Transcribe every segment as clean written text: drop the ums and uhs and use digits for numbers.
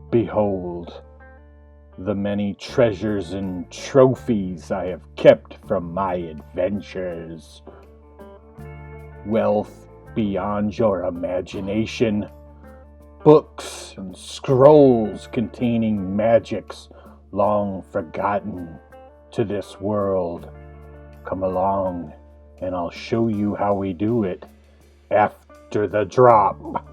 Behold the many treasures and trophies I have kept from my adventures. Wealth beyond your imagination. Books and scrolls containing magics long forgotten to this world. Come along and I'll show you how we do it after the drop.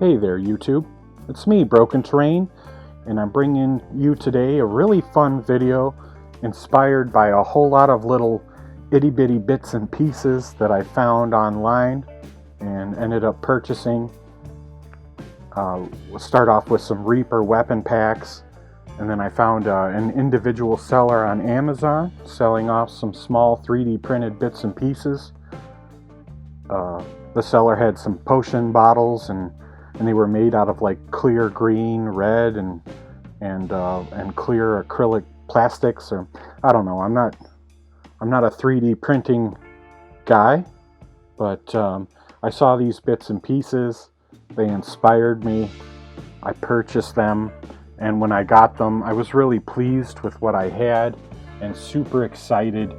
Hey there, YouTube. It's me, Broken Terrain, and I'm bringing you today a really fun video inspired by a whole lot of little itty-bitty bits and pieces that I found online and ended up purchasing. We'll start off with some Reaper weapon packs, and then I found an individual seller on Amazon selling off some small 3D printed bits and pieces. The seller had some potion bottles and they were made out of like clear green, red, and clear acrylic plastics. Or I don't know. I'm not a 3D printing guy, but I saw these bits and pieces. They inspired me. I purchased them, and when I got them, I was really pleased with what I had and super excited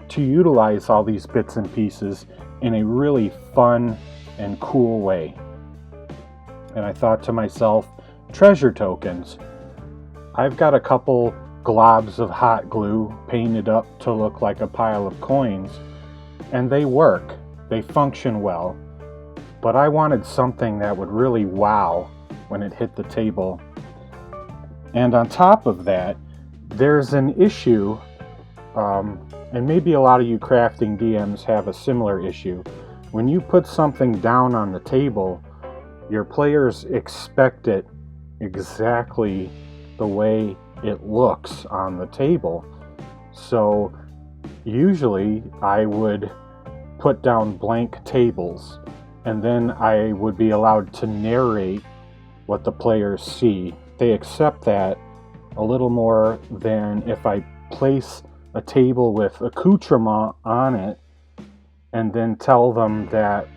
to utilize all these bits and pieces in a really fun and cool way. And I thought to myself, treasure tokens. I've got a couple globs of hot glue painted up to look like a pile of coins, and they work. They function well. But I wanted something that would really wow when it hit the table. And on top of that, there's an issue, and maybe a lot of you crafting DMs have a similar issue. When you put something down on the table, your players expect it exactly the way it looks on the table. So usually I would put down blank tables, and then I would be allowed to narrate what the players see. They accept that a little more than if I place a table with accoutrement on it and then tell them that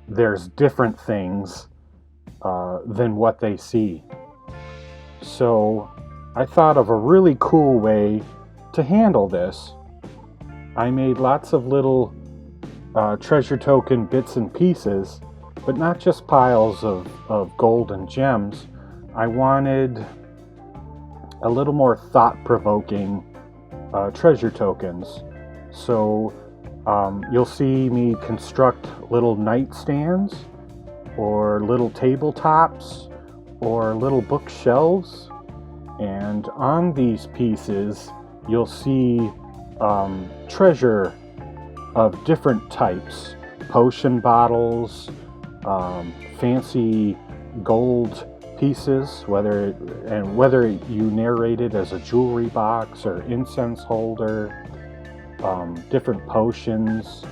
there's different things than what they see. So I thought of a really cool way to handle this. I made lots of little treasure token bits and pieces, but not just piles of gold and gems. I wanted a little more thought-provoking treasure tokens. So you'll see me construct little nightstands, or little tabletops, or little bookshelves, and on these pieces you'll see treasure of different types: potion bottles, fancy gold pieces, whether you narrate it as a jewelry box or incense holder, different potions.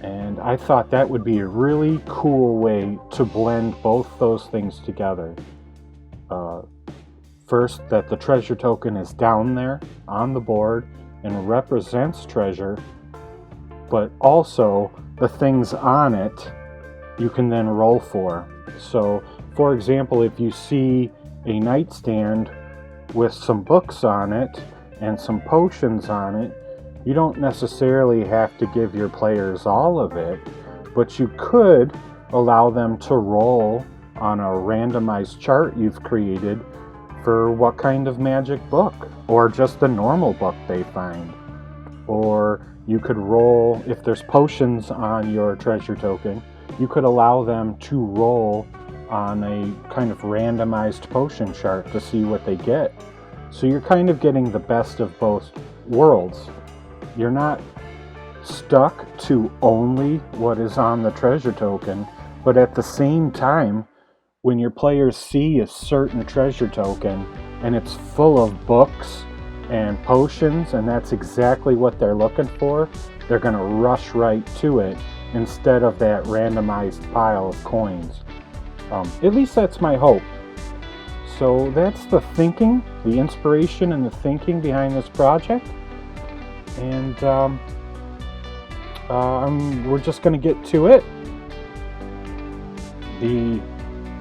And I thought that would be a really cool way to blend both those things together. First, that the treasure token is down there on the board and represents treasure, but also the things on it you can then roll for. So, for example, if you see a nightstand with some books on it and some potions on it, you don't necessarily have to give your players all of it, but you could allow them to roll on a randomized chart you've created for what kind of magic book, or just a normal book they find. Or you could roll, if there's potions on your treasure token, you could allow them to roll on a kind of randomized potion chart to see what they get. So you're kind of getting the best of both worlds. You're not stuck to only what is on the treasure token, but at the same time, when your players see a certain treasure token and it's full of books and potions, and that's exactly what they're looking for, they're going to rush right to it instead of that randomized pile of coins. At least that's my hope. So that's the thinking, the inspiration and the thinking behind this project. And we're just going to get to it. The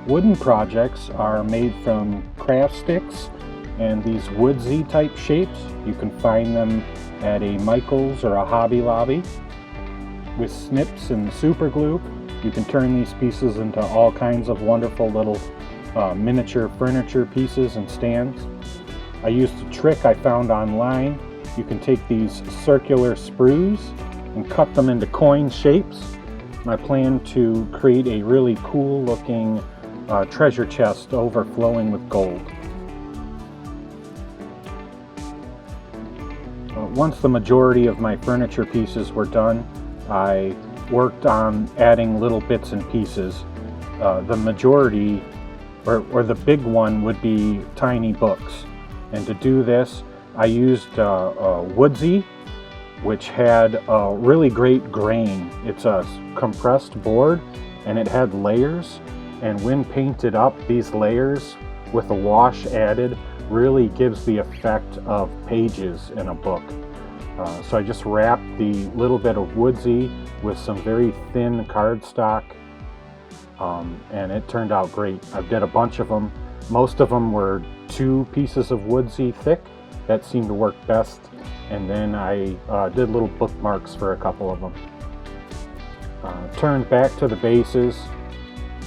wooden projects are made from craft sticks and these woodsy type shapes. You can find them at a Michaels or a Hobby Lobby. With snips and super glue, you can turn these pieces into all kinds of wonderful little miniature furniture pieces and stands. I used a trick I found online. You can take these circular sprues and cut them into coin shapes. I plan to create a really cool looking treasure chest overflowing with gold. Once the majority of my furniture pieces were done, I worked on adding little bits and pieces. The majority, or the big one, would be tiny books. And to do this, I used Woodsy, which had a really great grain. It's a compressed board, and it had layers. And when painted up, these layers with a wash added really gives the effect of pages in a book. So I just wrapped the little bit of Woodsy with some very thin cardstock, and it turned out great. I did a bunch of them. Most of them were 2 pieces of Woodsy thick. That seemed to work best. And then I did little bookmarks for a couple of them. Turned back to the bases,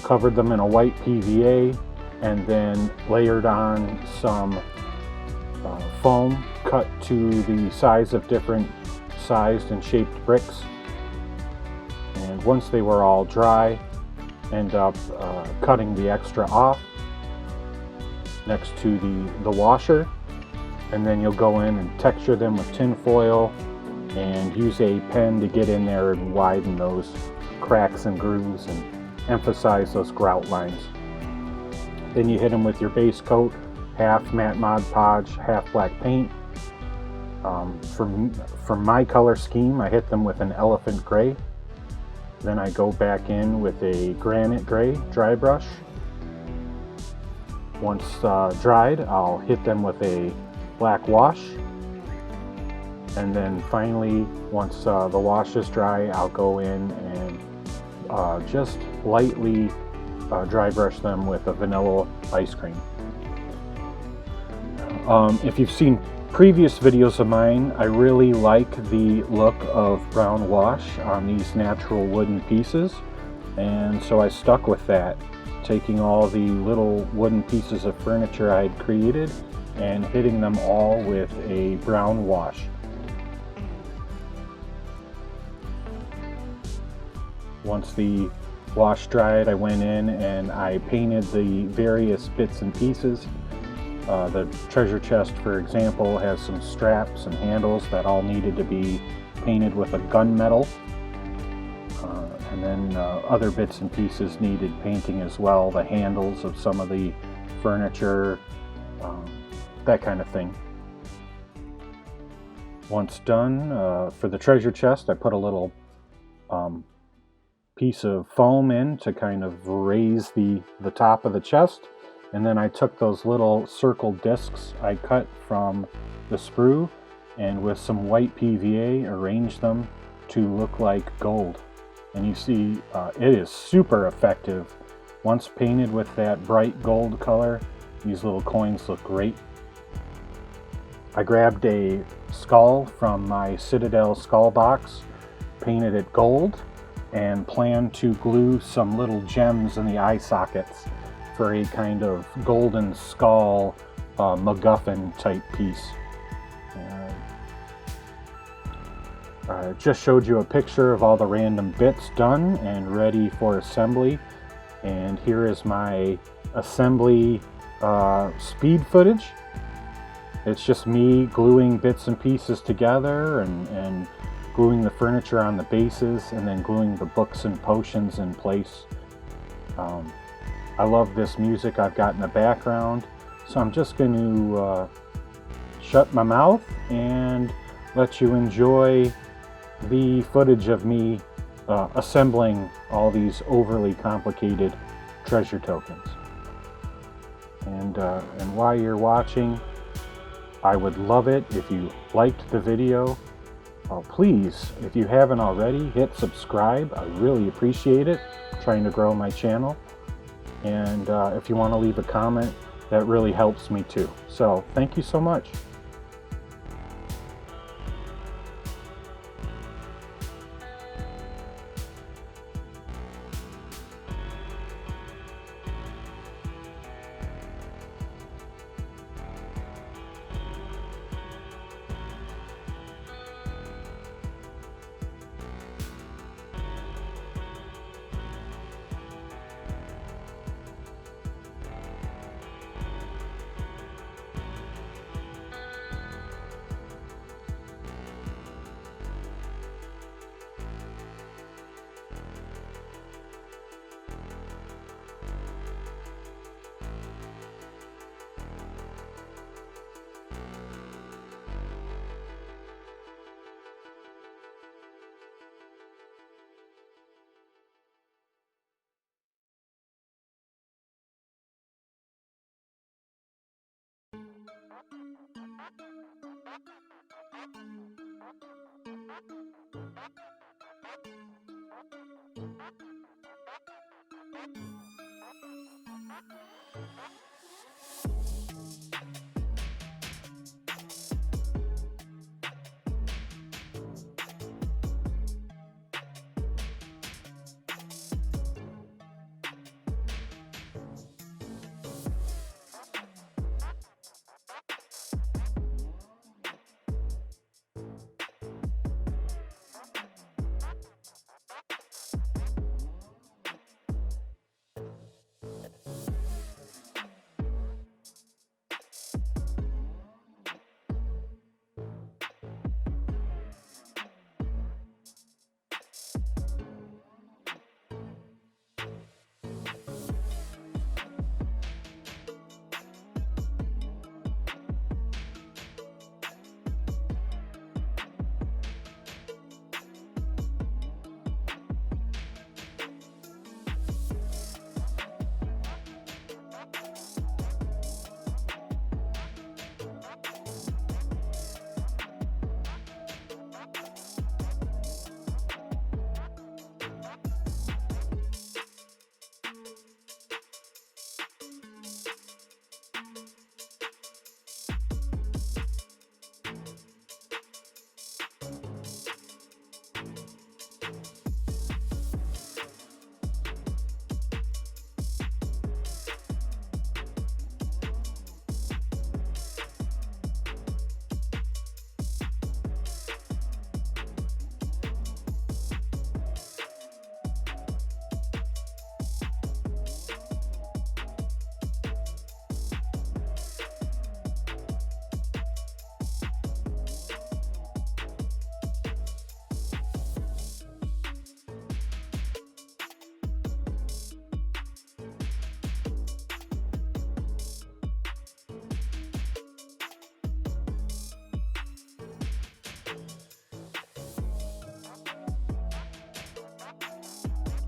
covered them in a white PVA, and then layered on some foam cut to the size of different sized and shaped bricks. And once they were all dry, end up cutting the extra off next to the washer, and then you'll go in and texture them with tin foil and use a pen to get in there and widen those cracks and grooves and emphasize those grout lines. Then you hit them with your base coat, half matte Mod Podge, half black paint. For my color scheme, I hit them with an elephant gray. Then I go back in with a granite gray dry brush. Once dried, I'll hit them with a black wash. And then finally, once the wash is dry, I'll go in and just lightly dry brush them with a vanilla ice cream. If you've seen previous videos of mine, I really like the look of brown wash on these natural wooden pieces, and so I stuck with that, taking all the little wooden pieces of furniture I had created and hitting them all with a brown wash. Once the wash dried, I went in and I painted the various bits and pieces. The treasure chest, for example, has some straps and handles that all needed to be painted with a gunmetal. And then other bits and pieces needed painting as well, the handles of some of the furniture, that kind of thing. Once done, for the treasure chest, I put a little piece of foam in to kind of raise the top of the chest. And then I took those little circle discs I cut from the sprue and with some white PVA arranged them to look like gold. And you see it is super effective. Once painted with that bright gold color, these little coins look great. I grabbed a skull from my Citadel skull box, painted it gold, and planned to glue some little gems in the eye sockets for a kind of golden skull MacGuffin type piece. I just showed you a picture of all the random bits done and ready for assembly, and here is my assembly speed footage. It's just me gluing bits and pieces together and gluing the furniture on the bases and then gluing the books and potions in place. I love this music I've got in the background, so I'm just going to shut my mouth and let you enjoy the footage of me assembling all these overly complicated treasure tokens. And while you're watching, I would love it if you liked the video Please, if you haven't already, hit subscribe. I really appreciate it. I'm trying to grow my channel. And if you want to leave a comment, that really helps me too. So thank you so much.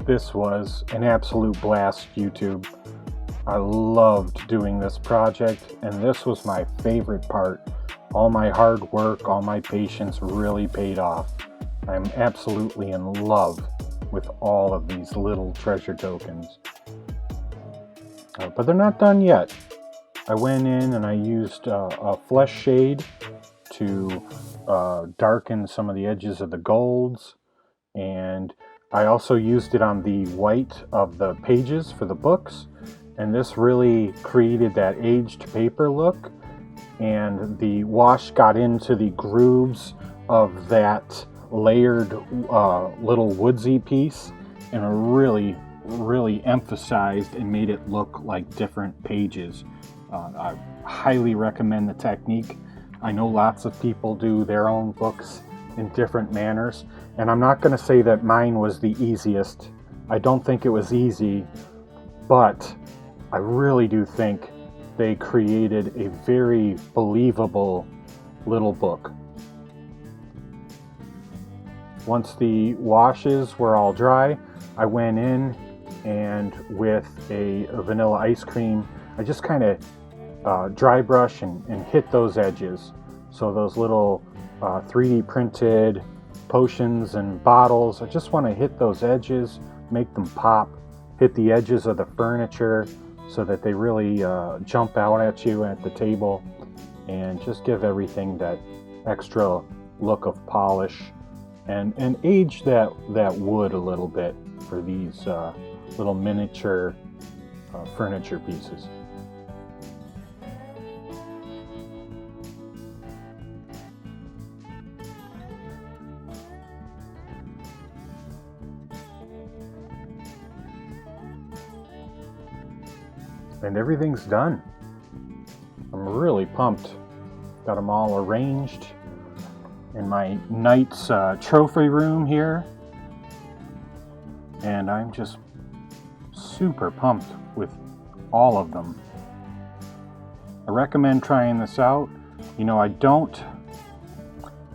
This was an absolute blast, YouTube. I loved doing this project, and this was my favorite part. All my hard work, all my patience really paid off. I'm absolutely in love with all of these little treasure tokens. But they're not done yet. I went in and I used a flesh shade to darken some of the edges of the golds, and I also used it on the white of the pages for the books, and this really created that aged paper look, and the wash got into the grooves of that layered little woodsy piece, and really emphasized and made it look like different pages. I highly recommend the technique. I know lots of people do their own books in different manners, and I'm not going to say that mine was the easiest. I don't think it was easy, but I really do think they created a very believable little book. Once the washes were all dry, I went in and with a vanilla ice cream, I just kind of dry brush and hit those edges. So those little 3D printed potions and bottles. I just want to hit those edges, make them pop, hit the edges of the furniture so that they really jump out at you at the table, and just give everything that extra look of polish, and age that wood a little bit for these little miniature furniture pieces. And everything's done. I'm really pumped. Got them all arranged in my knight's trophy room here, and I'm just super pumped with all of them. I recommend trying this out. You know, I don't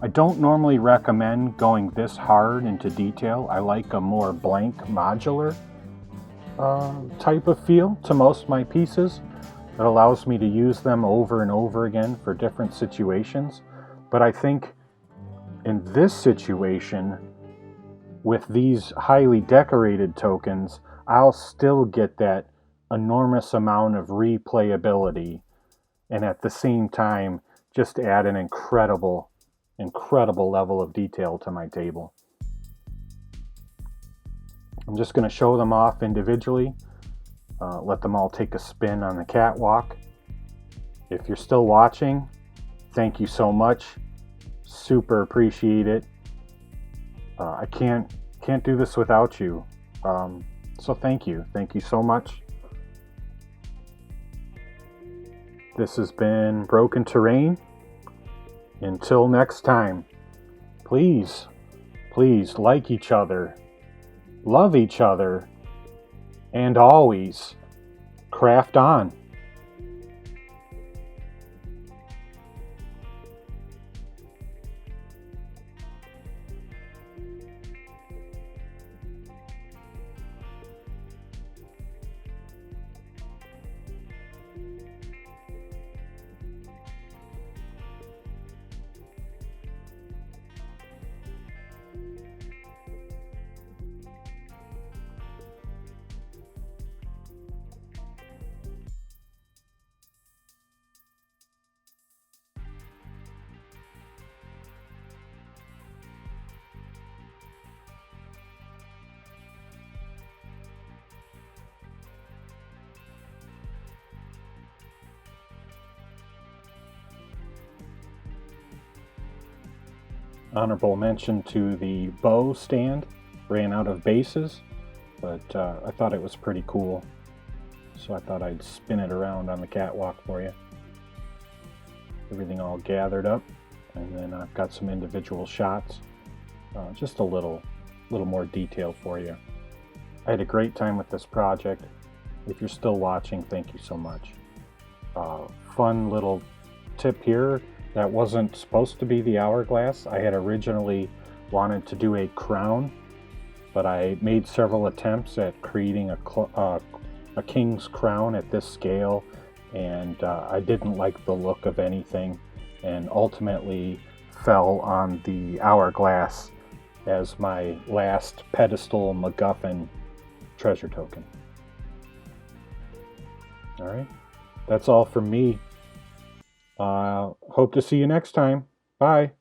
normally recommend going this hard into detail. I like a more blank modular type of feel to most of my pieces. It allows me to use them over and over again for different situations. But I think in this situation, with these highly decorated tokens, I'll still get that enormous amount of replayability, and at the same time just add an incredible level of detail to my table. I'm just going to show them off individually, let them all take a spin on the catwalk. If you're still watching, thank you so much. Super appreciate it. I can't do this without you. So thank you so much. This has been Broken Terrain. Until next time, please like each other, love each other, and always craft on. Honorable mention to the bow stand. Ran out of bases, but I thought it was pretty cool, so I thought I'd spin it around on the catwalk for you. Everything all gathered up, and then I've got some individual shots, just a little more detail for you. I had a great time with this project. If you're still watching, thank you so much. Fun little tip here. That wasn't supposed to be the hourglass. I had originally wanted to do a crown, but I made several attempts at creating a king's crown at this scale, and I didn't like the look of anything, and ultimately fell on the hourglass as my last pedestal MacGuffin treasure token. Alright, that's all from me. Hope to see you next time. Bye.